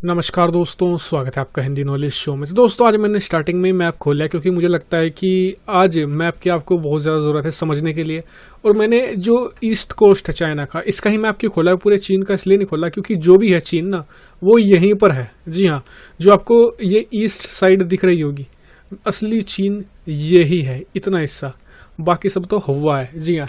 नमस्कार दोस्तों, स्वागत है आपका हिंदी नॉलेज शो में। तो दोस्तों, आज मैंने स्टार्टिंग में ही मैप खोला क्योंकि मुझे लगता है कि आज मैप की आपको बहुत ज़्यादा ज़रूरत है समझने के लिए। और मैंने जो ईस्ट कोस्ट है चाइना का, इसका ही मैप क्यों खोला है, पूरे चीन का इसलिए नहीं खोला क्योंकि जो भी है चीन ना, वो यहीं पर है। जी हाँ, जो आपको ये ईस्ट साइड दिख रही होगी, असली चीन यही है, इतना हिस्सा, बाकी सब तो हुआ है। जी हाँ,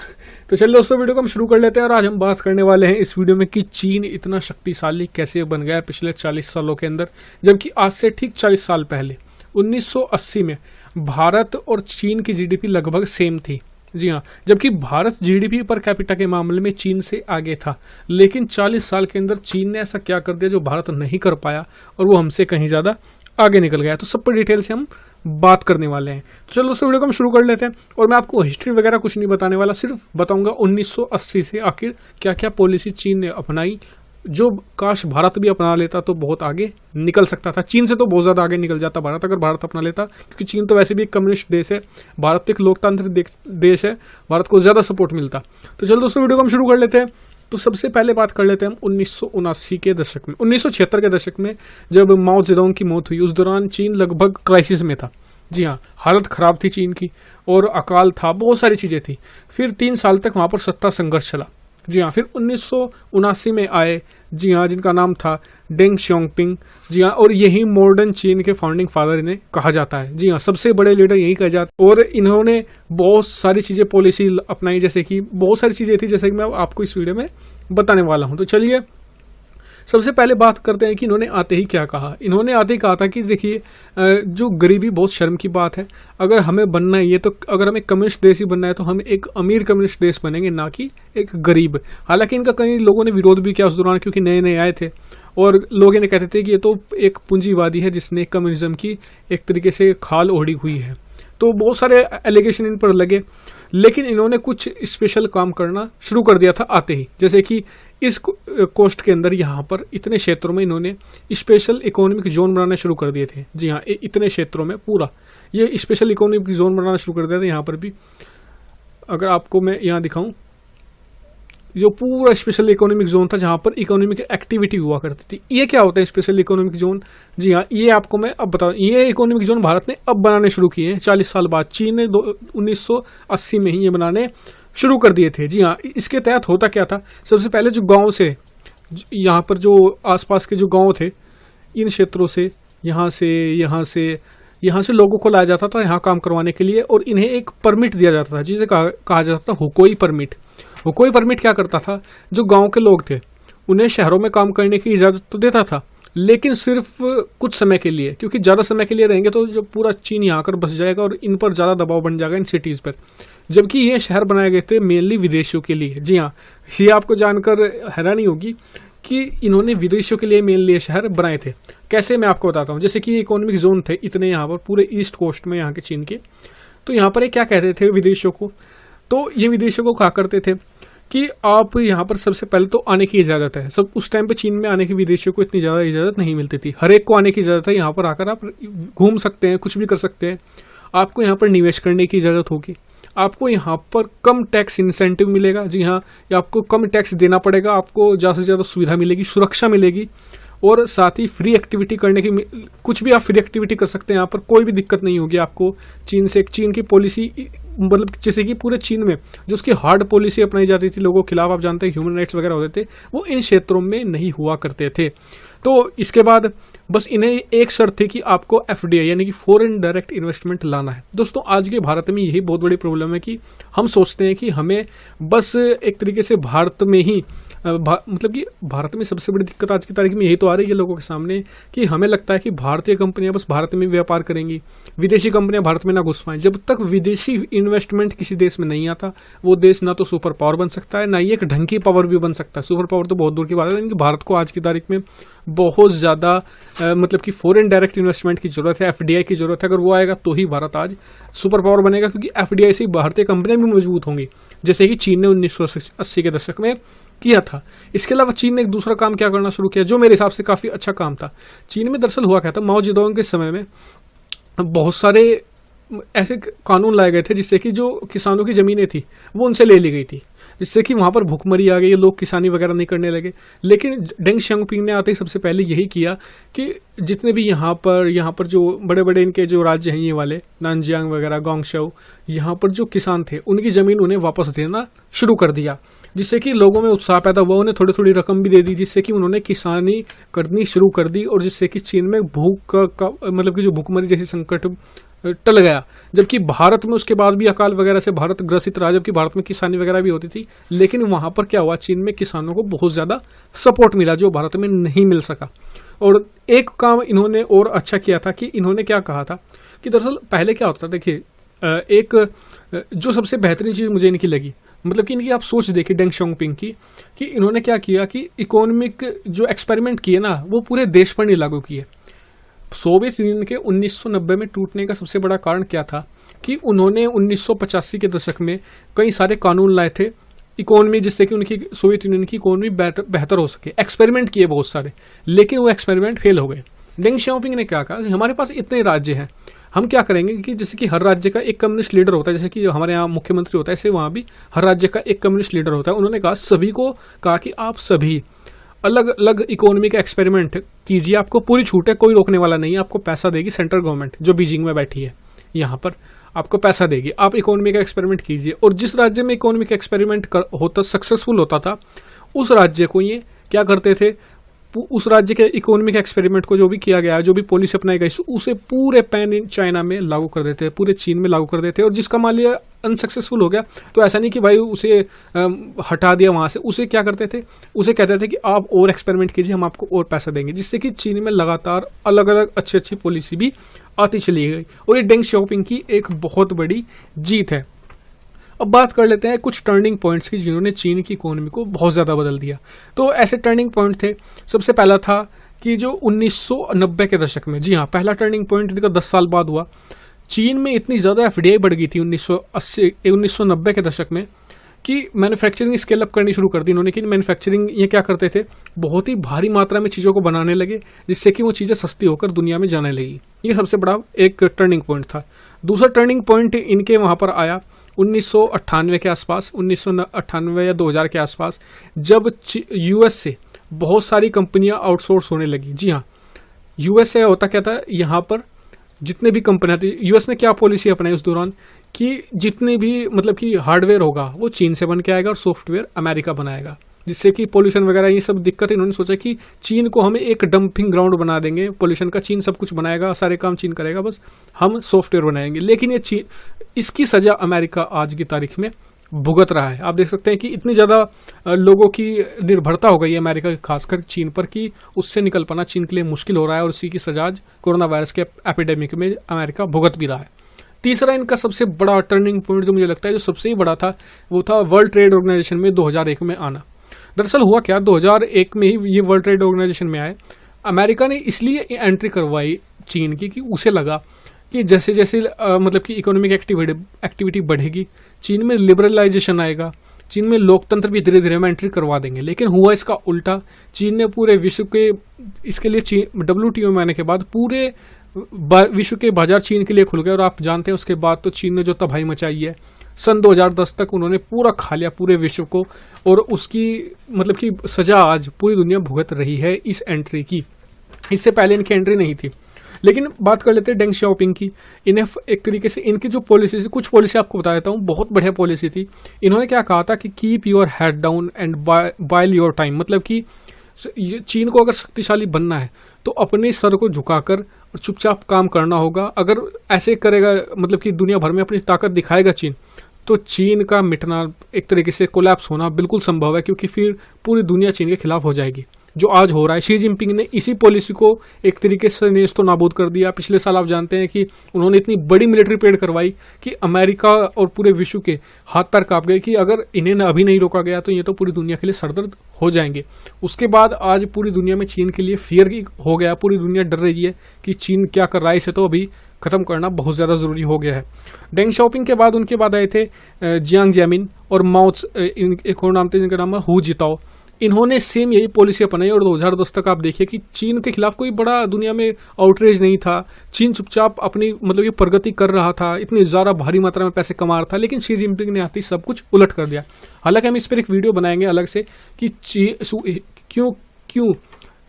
तो चलिए दोस्तों, वीडियो को हम शुरू कर लेते हैं। और आज हम बात करने वाले हैं इस वीडियो में कि चीन इतना शक्तिशाली कैसे बन गया है पिछले 40 सालों के अंदर, जबकि आज से ठीक 40 साल पहले 1980 में भारत और चीन की जीडीपी लगभग सेम थी। जी हाँ, जबकि भारत जीडीपी पर कैपिटा के मामले में चीन से आगे था, लेकिन 40 साल के अंदर चीन ने ऐसा क्या कर दिया जो भारत नहीं कर पाया और वो हमसे कहीं ज़्यादा आगे निकल गया। तो सब पर डिटेल से हम बात करने वाले हैं। तो चलो दोस्तों, वीडियो को हम शुरू कर लेते हैं। और मैं आपको हिस्ट्री वगैरह कुछ नहीं बताने वाला, सिर्फ बताऊंगा 1980 से आखिर क्या क्या पॉलिसी चीन ने अपनाई, जो काश भारत भी अपना लेता तो बहुत आगे निकल सकता था। चीन से तो बहुत ज़्यादा आगे निकल जाता भारत, अगर भारत अपना लेता, क्योंकि चीन तो वैसे भी एक कम्युनिस्ट देश है, भारत एक लोकतांत्रिक देश है, भारत को ज़्यादा सपोर्ट मिलता। तो चलो दोस्तों, वीडियो को हम शुरू कर लेते हैं। तो सबसे पहले बात कर लेते हैं हम 1979 के दशक में। 1976 के दशक में जब माओ जेडोंग की मौत हुई, उस दौरान चीन लगभग क्राइसिस में था। जी हाँ, हालत खराब थी चीन की, और अकाल था, बहुत सारी चीजें थी। फिर 3 साल तक वहां पर सत्ता संघर्ष चला। जी हाँ, फिर 1979 में आए, जी हाँ, जिनका नाम था डेंग श्योंगपिंग। जी हाँ, और यही मॉडर्न चीन के फाउंडिंग फादर इन्हें कहा जाता है। जी हाँ, सबसे बड़े लीडर यही कहा जाता है। और इन्होंने बहुत सारी चीजें पॉलिसी अपनाई, जैसे कि बहुत सारी चीजें थी, जैसे कि मैं आपको इस वीडियो में बताने वाला हूँ। तो चलिए सबसे पहले बात करते हैं कि इन्होंने आते ही क्या कहा। इन्होंने आते ही कहा था कि देखिए, जो गरीबी बहुत शर्म की बात है, अगर हमें बनना है ये, तो अगर हमें कम्युनिस्ट देश ही बनना है तो हम एक अमीर कम्युनिस्ट देश बनेंगे, ना कि एक गरीब। हालांकि इनका कई लोगों ने विरोध भी किया उस दौरान, क्योंकि नए नए आए थे और लोग इन्हें कहते थे कि ये तो एक पूंजीवादी है जिसने कम्युनिज्म की एक तरीके से खाल ओढ़ी हुई है। तो बहुत सारे एलिगेशन इन पर लगे, लेकिन इन्होंने कुछ स्पेशल काम करना शुरू कर दिया था आते ही। जैसे कि इस कोस्ट के अंदर यहाँ पर इतने क्षेत्रों में इन्होंने स्पेशल इकोनॉमिक जोन बनाने शुरू कर दिए थे। जी हाँ, इतने क्षेत्रों में पूरा ये स्पेशल इकोनॉमिक जोन बनाना शुरू कर दिया था। यहाँ पर भी अगर आपको मैं यहाँ दिखाऊं, जो पूरा स्पेशल इकोनॉमिक जोन था जहाँ पर इकोनॉमिक एक्टिविटी हुआ करती थी। ये क्या होता है स्पेशल इकोनॉमिक जोन? जी हाँ, ये आपको मैं अब बताऊँ। ये इकोनॉमिक जोन भारत ने अब बनाने शुरू किए हैं 40 साल बाद। चीन ने 1980 में ही ये बनाने शुरू कर दिए थे। जी हाँ, इसके तहत होता क्या था, सबसे पहले जो गांव से, यहाँ पर जो आसपास के जो गांव थे, इन क्षेत्रों से, यहाँ से लोगों को लाया जाता था यहाँ काम करवाने के लिए, और इन्हें एक परमिट दिया जाता था जिसे कहा जाता था हुकोई परमिट। हुकोई परमिट क्या करता था, जो गांव के लोग थे उन्हें शहरों में काम करने की इजाज़त तो देता था, लेकिन सिर्फ कुछ समय के लिए, क्योंकि ज़्यादा समय के लिए रहेंगे तो जो पूरा चीन यहाँ आकर बस जाएगा और इन पर ज़्यादा दबाव बन जाएगा, इन सिटीज़ पर। जबकि ये शहर बनाए गए थे मेनली विदेशियों के लिए। जी हाँ, ये आपको जानकर हैरानी होगी कि इन्होंने विदेशियों के लिए मेनली ये शहर बनाए थे। कैसे, मैं आपको बताता हूँ। जैसे कि इकोनॉमिक जोन थे इतने यहाँ पर पूरे ईस्ट कोस्ट में, यहाँ के चीन के, तो यहाँ पर ये क्या कहते थे विदेशियों को, तो ये विदेशियों को कहा करते थे कि आप यहाँ पर सबसे पहले तो आने की इजाज़त है। सब उस टाइम पे चीन में आने की विदेशियों को इतनी ज़्यादा इजाज़त नहीं मिलती थी, हर एक को आने की इजाज़त है। यहाँ पर आकर आप घूम सकते हैं, कुछ भी कर सकते हैं, आपको यहाँ पर निवेश करने की इजाज़त होगी, आपको यहाँ पर कम टैक्स इंसेंटिव मिलेगा। जी हाँ, या आपको कम टैक्स देना पड़ेगा, आपको ज़्यादा से ज़्यादा सुविधा मिलेगी, सुरक्षा मिलेगी, और साथ ही फ्री एक्टिविटी करने की, कुछ भी आप फ्री एक्टिविटी कर सकते हैं, यहाँ पर कोई भी दिक्कत नहीं होगी आपको चीन से। चीन की पॉलिसी, मतलब जैसे कि पूरे चीन में जो उसकी हार्ड पॉलिसी अपनाई जाती थी लोगों के खिलाफ, आप जानते हैं ह्यूमन राइट्स वगैरह होते थे, वो इन क्षेत्रों में नहीं हुआ करते थे। तो इसके बाद बस इन्हें एक शर्त थी कि आपको एफडीआई यानी कि फॉरेन डायरेक्ट इन्वेस्टमेंट लाना है। दोस्तों, आज के भारत में यही बहुत बड़ी प्रॉब्लम है कि हम सोचते हैं कि हमें बस एक तरीके से भारत में ही मतलब कि भारत में सबसे बड़ी दिक्कत आज की तारीख में यही तो आ रही है लोगों के सामने, कि हमें लगता है कि भारतीय कंपनियां बस भारत में व्यापार करेंगी, विदेशी कंपनियां भारत में ना घुस पाएं। जब तक विदेशी इन्वेस्टमेंट किसी देश में नहीं आता, वो देश ना तो सुपर पावर बन सकता है, ना ही एक ढंग की पावर भी बन सकता है। सुपर पावर तो बहुत दूर की बात है, लेकिन भारत को आज की तारीख में बहुत ज़्यादा मतलब कि फॉरेन डायरेक्ट इन्वेस्टमेंट की जरूरत है, एफडीआई की जरूरत है। अगर वो आएगा तो ही भारत आज सुपर पावर बनेगा, क्योंकि एफडीआई से भारतीय कंपनियां भी मजबूत होंगी, जैसे कि चीन ने 1980 के दशक में किया था। इसके अलावा चीन ने एक दूसरा काम क्या करना शुरू किया, जो मेरे हिसाब से काफ़ी अच्छा काम था। चीन में दरअसल हुआ क्या था, माओ जेडोंग के समय में बहुत सारे ऐसे कानून लाए गए थे जिससे कि जो किसानों की ज़मीनें थी वो उनसे ले ली गई थी। जिससे कि वहाँ पर भूखमरी आ गई, लोग किसानी वगैरह नहीं करने लगे। लेकिन डेंग शियाओपिंग ने आते ही सबसे पहले यही किया कि जितने भी यहाँ पर जो बड़े बड़े इनके जो राज्य हैं ये वाले नानजियांग वगैरह, गोंगशू, यहाँ पर जो किसान थे उनकी ज़मीन उन्हें वापस देना शुरू कर दिया, जिससे कि लोगों में उत्साह पैदा हुआ। उन्हें थोड़ी थोड़ी रकम भी दे दी, जिससे कि उन्होंने किसानी करनी शुरू कर दी, और जिससे कि चीन में भूख का मतलब कि जो भूखमरी जैसी संकट टल गया। जबकि भारत में उसके बाद भी अकाल वगैरह से भारत ग्रसित रहा, जबकि भारत में किसानी वगैरह भी होती थी, लेकिन वहां पर क्या हुआ, चीन में किसानों को बहुत ज्यादा सपोर्ट मिला जो भारत में नहीं मिल सका। और एक काम इन्होंने और अच्छा किया था कि इन्होंने क्या कहा था कि दरअसल पहले क्या होता था, देखिए एक जो सबसे बेहतरीन चीज मुझे इनकी लगी, मतलब कि इनकी आप सोच देखिए डेंग शियाओपिंग की, कि इन्होंने क्या किया कि इकोनॉमिक जो एक्सपेरिमेंट किए ना वो पूरे देश पर नहीं लागू किए। सोवियत यूनियन के 1990 में टूटने का सबसे बड़ा कारण क्या था कि उन्होंने 1985 के दशक में कई सारे कानून लाए थे इकोनॉमी, जिससे कि उनकी सोवियत यूनियन की इकोनॉमी बेहतर हो सके। एक्सपेरिमेंट किए बहुत सारे, लेकिन वो एक्सपेरिमेंट फेल हो गए। डेंग शियाओपिंग ने क्या कहा, हमारे पास इतने राज्य हैं, हम क्या करेंगे कि जैसे कि हर राज्य का एक कम्युनिस्ट लीडर होता है, जैसे कि हमारे यहाँ मुख्यमंत्री होता है, ऐसे वहाँ भी हर राज्य का एक कम्युनिस्ट लीडर होता है। उन्होंने कहा सभी को कहा कि आप सभी अलग अलग इकोनॉमी का एक्सपेरिमेंट कीजिए, आपको पूरी छूट है, कोई रोकने वाला नहीं है। आपको पैसा देगी सेंट्रल गवर्नमेंट जो बीजिंग में बैठी है, यहाँ पर आपको पैसा देगी, आप इकोनॉमी का एक्सपेरिमेंट कीजिए। और जिस राज्य में इकोनॉमी का एक्सपेरिमेंट होता सक्सेसफुल होता था, उस राज्य को ये क्या करते थे, उस राज्य के इकोनॉमिक एक्सपेरिमेंट को जो भी किया गया है, जो भी पॉलिसी अपनाई गई, उसे पूरे पैन इन चाइना में लागू कर देते हैं, पूरे चीन में लागू कर देते हैं। और जिसका मान लिया अनसक्सेसफुल हो गया तो ऐसा नहीं कि भाई उसे हटा दिया वहां से, उसे क्या करते थे, उसे कहते थे कि आप और एक्सपेरिमेंट कीजिए, हम आपको और पैसा देंगे, जिससे कि चीन में लगातार अलग अलग अच्छी अच्छी पॉलिसी भी आती चली गई। और ये डेंग शियाओपिंग की एक बहुत बड़ी जीत है। अब बात कर लेते हैं कुछ टर्निंग पॉइंट्स की जिन्होंने चीन की इकोनॉमी को बहुत ज़्यादा बदल दिया। तो ऐसे टर्निंग पॉइंट थे, सबसे पहला था कि जो 1990 के दशक में, जी हाँ पहला टर्निंग पॉइंट इनका 10 साल बाद हुआ। चीन में इतनी ज़्यादा एफडीआई बढ़ गई थी 1990 के दशक में कि मैन्युफैक्चरिंग स्केल अप करनी शुरू कर दी इन्होंने। कि मैन्युफैक्चरिंग ये क्या करते थे, बहुत ही भारी मात्रा में चीज़ों को बनाने लगे, जिससे कि वो चीज़ें सस्ती होकर दुनिया में जाने लगी। ये सबसे बड़ा एक टर्निंग पॉइंट था। दूसरा टर्निंग पॉइंट इनके वहाँ पर आया 1998 के आसपास, 1998 या 2000 के आसपास, जब यूएस से बहुत सारी कंपनियां आउटसोर्स होने लगी। जी हाँ, यूएस से होता क्या था, यहाँ पर जितने भी कंपनियां थी, यूएस ने क्या पॉलिसी अपनाई उस दौरान कि जितने भी मतलब कि हार्डवेयर होगा वो चीन से बन के आएगा और सॉफ्टवेयर अमेरिका बनाएगा, जिससे कि पोल्यूशन वगैरह ये सब दिक्कत। इन्होंने सोचा कि चीन को हमें एक डंपिंग ग्राउंड बना देंगे पोल्यूशन का, चीन सब कुछ बनाएगा, सारे काम चीन करेगा, बस हम सॉफ्टवेयर बनाएंगे। लेकिन ये इसकी सजा अमेरिका आज की तारीख में भुगत रहा है। आप देख सकते हैं कि इतनी ज़्यादा लोगों की निर्भरता हो गई है अमेरिका खासकर चीन पर कि उससे निकल पाना चीन के लिए मुश्किल हो रहा है, और उसी की सजा आज कोरोना वायरस के एपिडेमिक में अमेरिका भुगत भी रहा है। तीसरा इनका सबसे बड़ा टर्निंग पॉइंट जो मुझे लगता है, जो सबसे ही बड़ा था, वो था वर्ल्ड ट्रेड ऑर्गेनाइजेशन में 2001 में आना। दरअसल हुआ क्या, 2001 में ही ये वर्ल्ड ट्रेड ऑर्गेनाइजेशन में आए। अमेरिका ने इसलिए एंट्री करवाई चीन की कि उसे लगा कि जैसे जैसे मतलब कि इकोनॉमिक एक्टिविटी बढ़ेगी, चीन में लिबरलाइजेशन आएगा, चीन में लोकतंत्र भी धीरे धीरे हम एंट्री करवा देंगे। लेकिन हुआ इसका उल्टा। चीन ने पूरे विश्व के, इसके लिए WTO में आने के बाद पूरे विश्व के बाजार चीन के लिए खुल गए। और आप जानते हैं उसके बाद तो चीन ने जो तबाही मचाई है, सन 2010 तक उन्होंने पूरा खा लिया पूरे विश्व को, और उसकी मतलब कि सजा आज पूरी दुनिया भुगत रही है इस एंट्री की। इससे पहले इनकी एंट्री नहीं थी। लेकिन बात कर लेते हैं डेंग शियाओपिंग की। इन्हें एक तरीके से इनकी जो पॉलिसी थी, कुछ पॉलिसी आपको बता देता हूँ, बहुत बढ़िया पॉलिसी थी। इन्होंने क्या कहा था कि keep your head down and bile your time, मतलब कि चीन को अगर शक्तिशाली बनना है तो अपने सर को झुकाकर और चुपचाप काम करना होगा। अगर ऐसे करेगा, मतलब कि दुनिया भर में अपनी ताकत दिखाएगा चीन, तो चीन का मिटना, एक तरीके से कोलैप्स होना बिल्कुल संभव है, क्योंकि फिर पूरी दुनिया चीन के खिलाफ हो जाएगी, जो आज हो रहा है। शी जिनपिंग ने इसी पॉलिसी को एक तरीके से नेस्तो नाबूद कर दिया। पिछले साल आप जानते हैं कि उन्होंने इतनी बड़ी मिलिट्री परेड करवाई कि अमेरिका और पूरे विश्व के हाथ पैर कांप गए कि अगर इन्हें अभी नहीं रोका गया तो ये तो पूरी दुनिया के लिए सरदर्द हो जाएंगे। उसके बाद आज पूरी दुनिया में चीन के लिए फियर हो गया, पूरी दुनिया डर रही है कि चीन क्या कर रहा है, इसे तो अभी खत्म करना बहुत ज़्यादा ज़रूरी हो गया है। डेंग शियाओपिंग के बाद उनके बाद आए थे जियांग जेमिन और माओ, एक और नाम थे जिनका नाम है हु जिताओ। इन्होंने सेम यही पॉलिसी अपनाई और 2010 तक आप देखिए कि चीन के खिलाफ कोई बड़ा दुनिया में आउटरीच नहीं था। चीन चुपचाप अपनी मतलब ये प्रगति कर रहा था, इतनी ज़्यादा भारी मात्रा में पैसे कमा रहा था, लेकिन शी जिनपिंग ने आते ही सब कुछ उलट कर दिया। हालांकि हम इस पर एक वीडियो बनाएंगे अलग से कि क्यों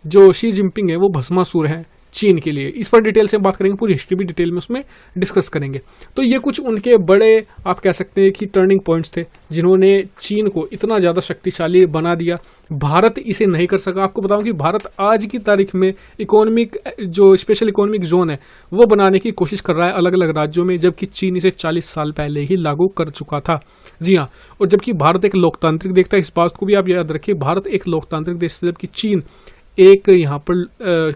जो शी जिनपिंग है वो भस्मासुर है चीन के लिए। इस पर डिटेल से बात करेंगे, पूरी हिस्ट्री भी डिटेल में उसमें डिस्कस करेंगे। तो ये कुछ उनके बड़े आप कह सकते हैं कि टर्निंग पॉइंट्स थे जिन्होंने चीन को इतना ज़्यादा शक्तिशाली बना दिया। भारत इसे नहीं कर सका। आपको बताऊं कि भारत आज की तारीख में इकोनॉमिक जो स्पेशल इकोनॉमिक जोन है वो बनाने की कोशिश कर रहा है अलग अलग राज्यों में, जबकि चीन इसे 40 साल पहले ही लागू कर चुका था। जी हाँ, और जबकि भारत एक लोकतांत्रिक देश था, इस बात को भी आप याद रखिए, भारत एक लोकतांत्रिक देश था जबकि चीन एक यहाँ पर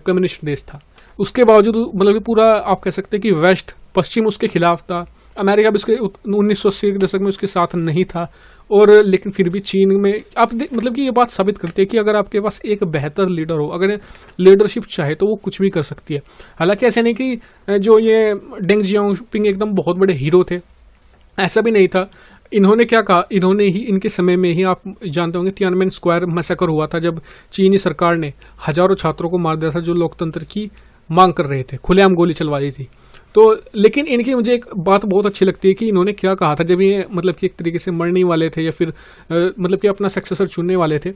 कम्युनिस्ट देश था। उसके बावजूद मतलब कि पूरा आप कह सकते हैं कि वेस्ट पश्चिम उसके खिलाफ था। अमेरिका भी उसके 1980 के दशक में उसके साथ नहीं था, और लेकिन फिर भी चीन में आप मतलब कि ये बात साबित करती है कि अगर आपके पास एक बेहतर लीडर हो, अगर लीडरशिप चाहे तो वो कुछ भी कर सकती है। हालांकि ऐसा नहीं कि जो ये डेंग जियाओपिंग एकदम बहुत बड़े हीरो थे, ऐसा भी नहीं था। इन्होंने क्या कहा, इन्होंने ही इनके समय में ही आप जानते होंगे तियानमेन स्क्वायर मैसेकर हुआ था, जब चीनी सरकार ने हजारों छात्रों को मार दिया था जो लोकतंत्र की मांग कर रहे थे, खुलेआम गोली चलवा दी थी। तो लेकिन इनकी मुझे एक बात बहुत अच्छी लगती है कि इन्होंने क्या कहा था जब ये मतलब कि एक तरीके से मरने वाले थे या फिर मतलब कि अपना सक्सेसर चुनने वाले थे,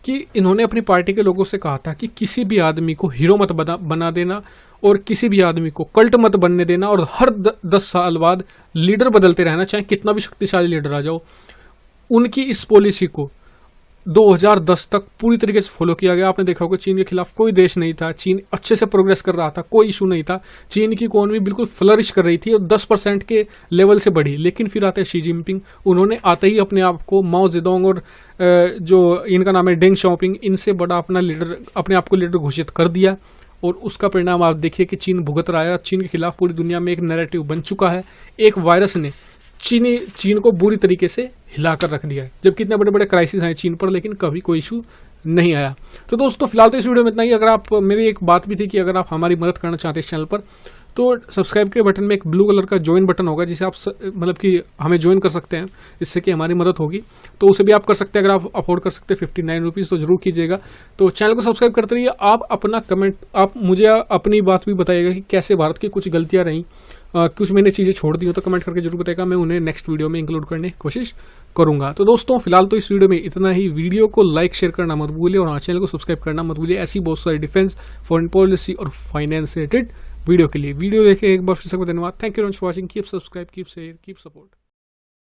कि इन्होंने अपनी पार्टी के लोगों से कहा था कि किसी भी आदमी को हीरो मत बना देना और किसी भी आदमी को कल्ट मत बनने देना, और हर 10 साल बाद लीडर बदलते रहना, चाहे कितना भी शक्तिशाली लीडर आ जाओ। उनकी इस पॉलिसी को 2010 तक पूरी तरीके से फॉलो किया गया। आपने देखा होगा चीन के खिलाफ कोई देश नहीं था, चीन अच्छे से प्रोग्रेस कर रहा था, कोई इशू नहीं था, चीन की इकोनॉमी बिल्कुल फ्लरिश कर रही थी और 10% के लेवल से बढ़ी। लेकिन फिर आते शी जिनपिंग, उन्होंने आते ही अपने आप को माओ जेडोंग और जो इनका नाम है डेंग शाओपिंग, इनसे बड़ा अपना लीडर, अपने आप को लीडर घोषित कर दिया। और उसका परिणाम आप देखिए कि चीन भुगत रहा है। चीन के खिलाफ पूरी दुनिया में एक नैरेटिव बन चुका है। एक वायरस ने चीन को बुरी तरीके से हिलाकर रख दिया है, जबकि इतने बड़े बड़े क्राइसिस हैं चीन पर, लेकिन कभी कोई इशू नहीं आया। तो दोस्तों फिलहाल तो इस वीडियो में इतना ही। अगर आप, मेरी एक बात भी थी कि अगर आप हमारी मदद करना चाहते हैं इस चैनल पर, तो सब्सक्राइब के बटन में एक ब्लू कलर का ज्वाइन बटन होगा, जिसे आप मतलब कि हमें ज्वाइन कर सकते हैं, जिससे कि हमारी मदद होगी। तो उसे भी आप कर सकते हैं, अगर आप अफोर्ड कर सकते हैं 59 रुपीज़ तो जरूर कीजिएगा। तो चैनल को सब्सक्राइब करते रहिए। आप अपना कमेंट, आप मुझे अपनी बात भी बताइएगा कि कैसे भारत की कुछ गलतियाँ रहीं, कुछ मैंने चीज़ें छोड़ दी हो तो कमेंट करके जरूर बताएगा, मैं उन्हें नेक्स्ट वीडियो में इंक्लूड करने की कोशिश करूंगा। तो दोस्तों फिलहाल तो इस वीडियो में इतना ही। वीडियो को लाइक शेयर करना मत भूलिए और चैनल को सब्सक्राइब करना मत भूलिए ऐसी बहुत सारी डिफेंस, फॉरेन पॉलिसी और फाइनेंस से रिलेटेड वीडियो के लिए। वीडियो देखे एक बार फिर से धन्यवाद। Thank you very much for watching. Keep subscribe, keep share, keep support.